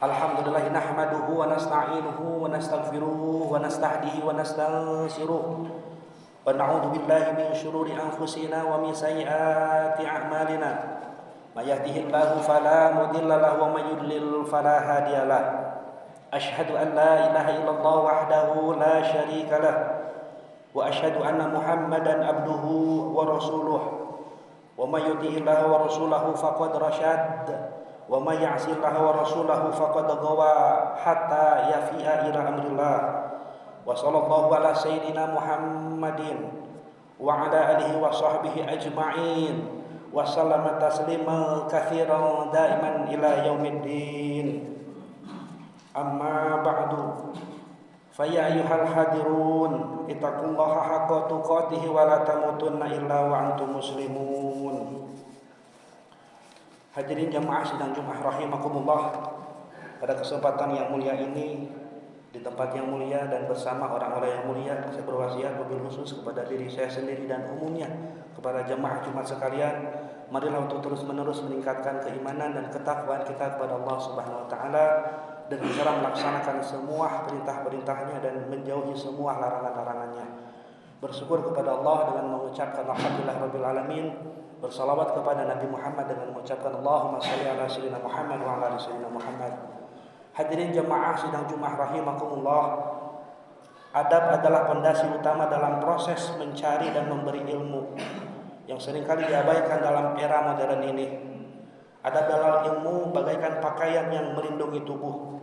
Alhamdulillah nahmaduhu wa nasta'inuhu wa nastaghfiruhu wa nastahdihi wa nastansiruh wa na'udzu billahi min syururi anfusina wa min sayyiati a'malina. May yahdihillahu fala mudilla lahu wa may yudlil fala hadiyalah. Asyhadu an la ilaha illallah wahdahu la syarika lah wa asyhadu anna Muhammadan abduhu wa rasuluh. Wa may yuti'illaha wa rasulahu faqad rasyad. Wa may ya'sillaha wa rasulahu faqad ghawa hatta yafi'a ila amrillah. Wa sallallahu ala sayyidina Muhammadin wa ala alihi wa sahbihi ajma'in wa sallama tasliman katsiran daiman ila yaumiddin. Amma ba'du. Fa ya ayyuhal hadirun ittaqullaha haqqa tuqatih wa la tamutunna illa wa antum muslimun. Hadirin jamaah sidang Jumat rahimakumullah. Pada kesempatan yang mulia ini, di tempat yang mulia dan bersama orang-orang yang mulia, saya berwasiat wabil khusus kepada diri saya sendiri dan umumnya kepada jamaah Jumat sekalian, marilah untuk terus-menerus meningkatkan keimanan dan ketakwaan kita kepada Allah Subhanahu wa taala dengan cara melaksanakan semua perintah-perintahnya dan menjauhi semua larangan-larangannya. Bersyukur kepada Allah dengan mengucapkan alhamdulillah rabbil alamin. Bersalawat kepada Nabi Muhammad dengan mengucapkan Allahumma shalli ala sayyidina Muhammad wa ala ali sayyidina Muhammad. Hadirin jemaah sidang Jumat rahimakumullah. Adab adalah pondasi utama dalam proses mencari dan memberi ilmu yang seringkali diabaikan dalam era modern ini. Adab dalam ilmu bagaikan pakaian yang melindungi tubuh.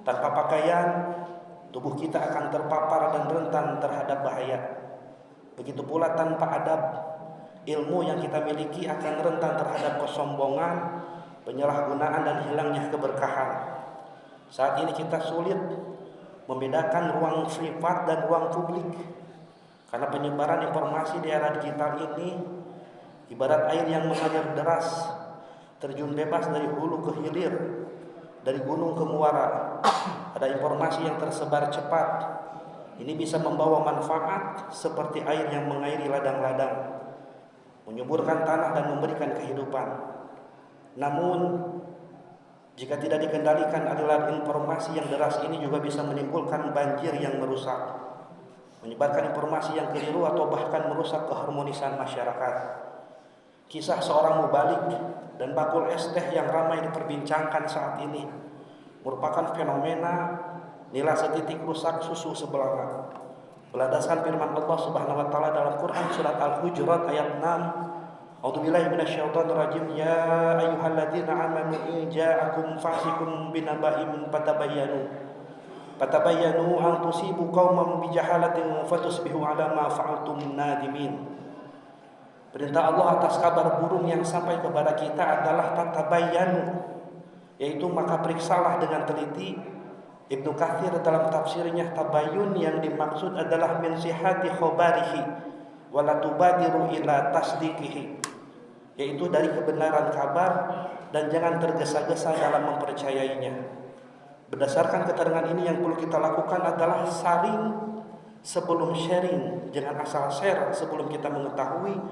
Tanpa pakaian, tubuh kita akan terpapar dan rentan terhadap bahaya. Begitu pula tanpa adab, ilmu yang kita miliki akan rentan terhadap kesombongan, penyalahgunaan dan hilangnya keberkahan. Saat ini kita sulit membedakan ruang privat dan ruang publik karena penyebaran informasi di era digital ini ibarat air yang mengalir deras, terjun bebas dari hulu ke hilir, dari gunung ke muara. Ada informasi yang tersebar cepat. Ini bisa membawa manfaat seperti air yang mengairi ladang-ladang, menyuburkan tanah dan memberikan kehidupan. Namun jika tidak dikendalikan, aliran informasi yang deras ini juga bisa menimbulkan banjir yang merusak, menyebarkan informasi yang keliru atau bahkan merusak keharmonisan masyarakat. Kisah seorang mubalik dan bakul es teh yang ramai diperbincangkan saat ini merupakan fenomena nilai setitik rusak susu sebelanga. Berdasarkan firman Allah Subhanahu wa taala dalam Quran surat Al-Hujurat ayat 6, A'udzubillahi minasyaitonir rajim. Ya ayyuhalladzina amanu in ja'akum fasiqun binaba'in fatabayyanu an tusibu qauman bijahalatin fatusbihu 'ala ma fa'altum nadimin. Perintah Allah atas kabar burung yang sampai kepada kita adalah fatabayyanu, yaitu maka periksalah dengan teliti. Ibnu Katsir dalam tafsirnya tabayyun yang dimaksud adalah min sihhati khabarihi wa la tubadiru ila tasdiqihi, yaitu dari kebenaran kabar dan jangan tergesa-gesa dalam mempercayainya. Berdasarkan keterangan ini yang perlu kita lakukan adalah saring sebelum sharing, jangan asal share sebelum kita mengetahui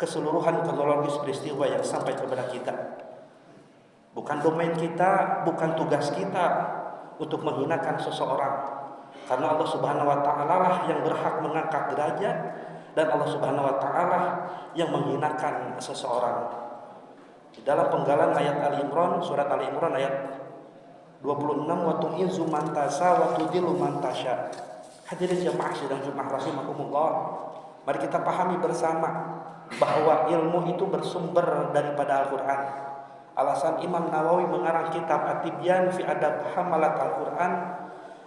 keseluruhan kronologis peristiwa yang sampai kepada kita. Bukan domain kita, bukan tugas kita untuk menghinakan seseorang, karena Allah Subhanahu wa taala lah yang berhak mengangkat derajat dan Allah Subhanahu wa taala yang menghinakan seseorang. Di dalam penggalan ayat Ali Imran, surat Ali Imran ayat 26, wa tu'izzu man tasha wa tudillu man tasha. Hadirin jemaah sidang Jumat rahimakumullah, mari kita pahami bersama bahwa ilmu itu bersumber daripada Al-Qur'an. Alasan Imam Nawawi mengarang kitab At-Tibyan fi Adab Hamalat Al-Quran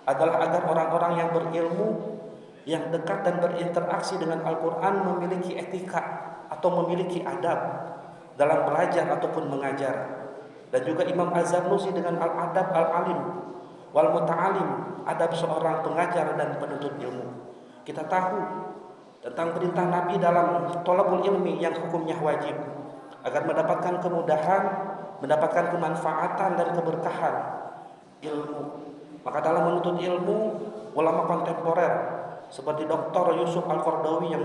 adalah agar orang-orang yang berilmu, yang dekat dan berinteraksi dengan Al-Quran memiliki etika atau memiliki adab dalam belajar ataupun mengajar. Dan juga Imam Az-Zarnusi dengan Al-Adab Al-Alim wal Muta'alim, adab seorang pengajar dan penuntut ilmu. Kita tahu tentang perintah Nabi dalam thalabul ilmi yang hukumnya wajib agar mendapatkan kemudahan, mendapatkan kemanfaatan dan keberkahan ilmu. Maka dalam menuntut ilmu, ulama kontemporer seperti Dr. Yusuf Al-Qardawi yang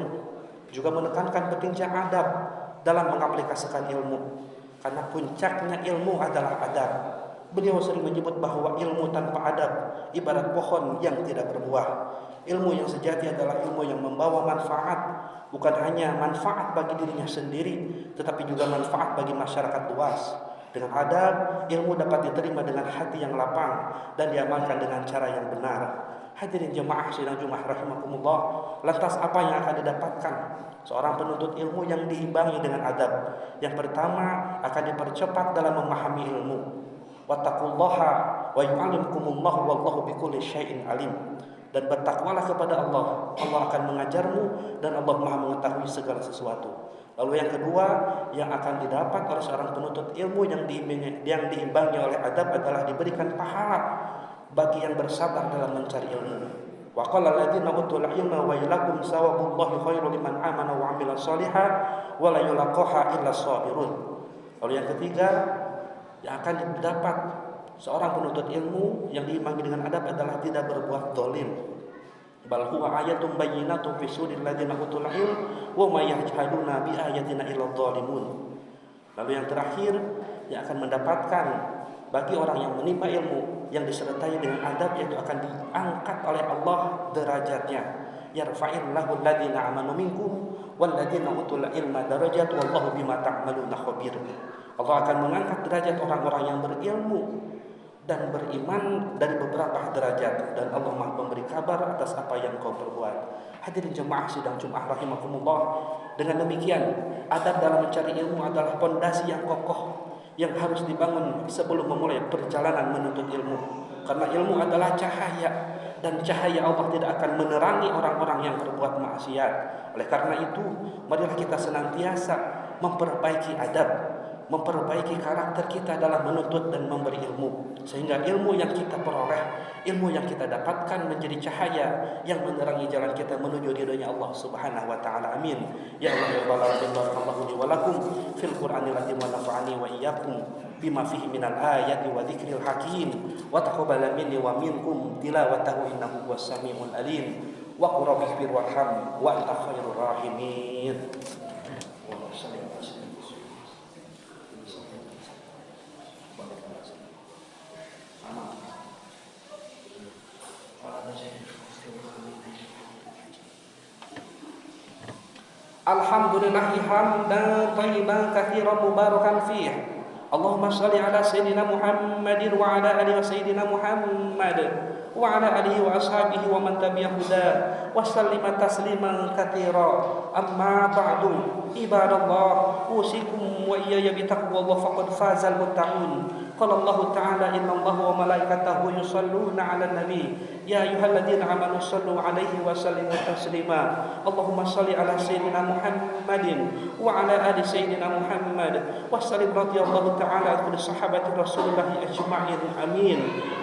juga menekankan pentingnya adab dalam mengaplikasikan ilmu. Karena puncaknya ilmu adalah adab. Beliau sering menyebut bahwa ilmu tanpa adab ibarat pohon yang tidak berbuah. Ilmu yang sejati adalah ilmu yang membawa manfaat, bukan hanya manfaat bagi dirinya sendiri, tetapi juga manfaat bagi masyarakat luas. Dengan adab, ilmu dapat diterima dengan hati yang lapang dan diamalkan dengan cara yang benar. Hadirin jemaah sidang Jumat rahimakumullah, lantas apa yang akan didapatkan seorang penuntut ilmu yang diimbangi dengan adab? Yang pertama, akan dipercepat dalam memahami ilmu. Wattaqullaha wa yu'allimkumullahu wallahu bikulli syai'in alim. Dan bertakwalah kepada Allah. Allah akan mengajarmu dan Allah Maha mengetahui segala sesuatu. Lalu yang kedua yang akan didapat oleh seorang penuntut ilmu yang diimbangi oleh adab adalah diberikan pahala bagi yang bersabar dalam mencari ilmu. Wa qala alladziina utul ilma wa ilakum sawabullahi khairul liman amana wa 'amila shalihan wa la yulaqaha illa sabirun. Lalu yang ketiga yang akan didapat seorang penuntut ilmu yang diimbangi dengan adab adalah tidak berbuat zalim. Bal huwa ayatun bayyinatun fi suduril ladzina utul ilm wa may yajhaduna bi ayatina illa dzalimun. Lalu yang terakhir yang akan mendapatkan bagi orang yang menimba ilmu yang disertai dengan adab, yaitu akan diangkat oleh Allah derajatnya. Yarfa'illahu alladzina amanu minkum wal ladzina utul ilma darajat wallahu bima ta'maluna khabir. Allah akan mengangkat derajat orang-orang yang berilmu dan beriman dari beberapa derajat, dan Allah Maha memberi kabar atas apa yang kau perbuat. Hadirin jemaah sidang Jumat rahimakumullah, dengan demikian adab dalam mencari ilmu adalah pondasi yang kokoh yang harus dibangun sebelum memulai perjalanan menuntut ilmu. Karena ilmu adalah cahaya, dan cahaya Allah tidak akan menerangi orang-orang yang berbuat maksiat. Oleh karena itu, marilah kita senantiasa memperbaiki adab, memperbaiki karakter kita dalam menuntut dan memberi ilmu, sehingga ilmu yang kita peroleh, ilmu yang kita dapatkan menjadi cahaya yang menerangi jalan kita menuju ridhonya Allah Subhanahu wa taala. Amin. Ya Allah ya Rabbal barakallahu li wa lakum fil Qur'anil azim wa nafa'ani wa iyyakum bima fihi minal ayati wa dzikril hakim wa taqabbal minni wa minkum tilawatahu innahu huwas samiul alim wa qur rabbir warham wa anta khairur rahimin. Alhamdulillahi hamdan thayyiban katsiran mubarakan fih. Allahumma shalli ala sayyidina Muhammadin wa ala ali sayyidina Muhammad wa ala alihi wa ashabihi wa man tabi'ahu huda wa sallima tasliman katsira. Amma ba'du, ibadallah, usikum wa iyaya bi taqwallah faqad fazal muttaqun. Qala Allah ta'ala innallaha wa malaikatahu yusholluna 'alan nabi ya ayyuhalladzina amanu shallu 'alaihi wa sallimu taslima. Allahumma shalli ala sayyidina Muhammadin wa ala ali sayyidina Muhammad wa sallim radhiyallahu ta'ala an sahabati Rasulillah ajma'in. Amin.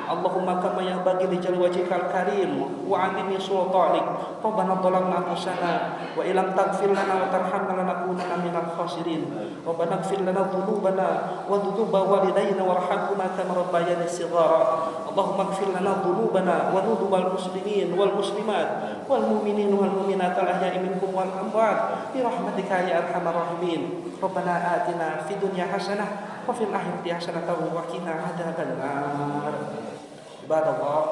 Allahumma kama yanbaghi li jalali wajhikal karim wa 'azimi sultanik. Rabbana dhalamna anfusana wa illam taghfir lana wa tarhamna lanakunanna minal khasirin. Rabbana ighfir lana dhunubana wa dhunuba walidayna warhamhuma kama rabbayani shighara. Allahumma ighfir lana dhunubana wa dhunubal muslimin wal muslimat wal mu'minin wal mu'minat al ahya'i minhum wal amwat bi rahmatika ya arhamar rahimin. Rabbana atina fid dunya hasanah wa fil akhirati hasanah wa qina adzabannar. Ibadallah,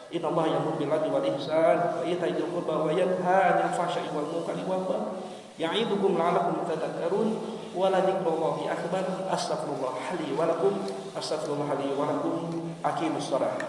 innallaha ya'muru bil 'adli wal ihsan wa ita'i dzil qurba wa yanha 'anil fahsya'i wal munkari wal baghi ya'idukum la'allakum tadhakkarun. Wa la dzikrullahi akbar. Astaghfirullah li wa lakum. Astaghfirullah li wa lakum. Aqimus shalah.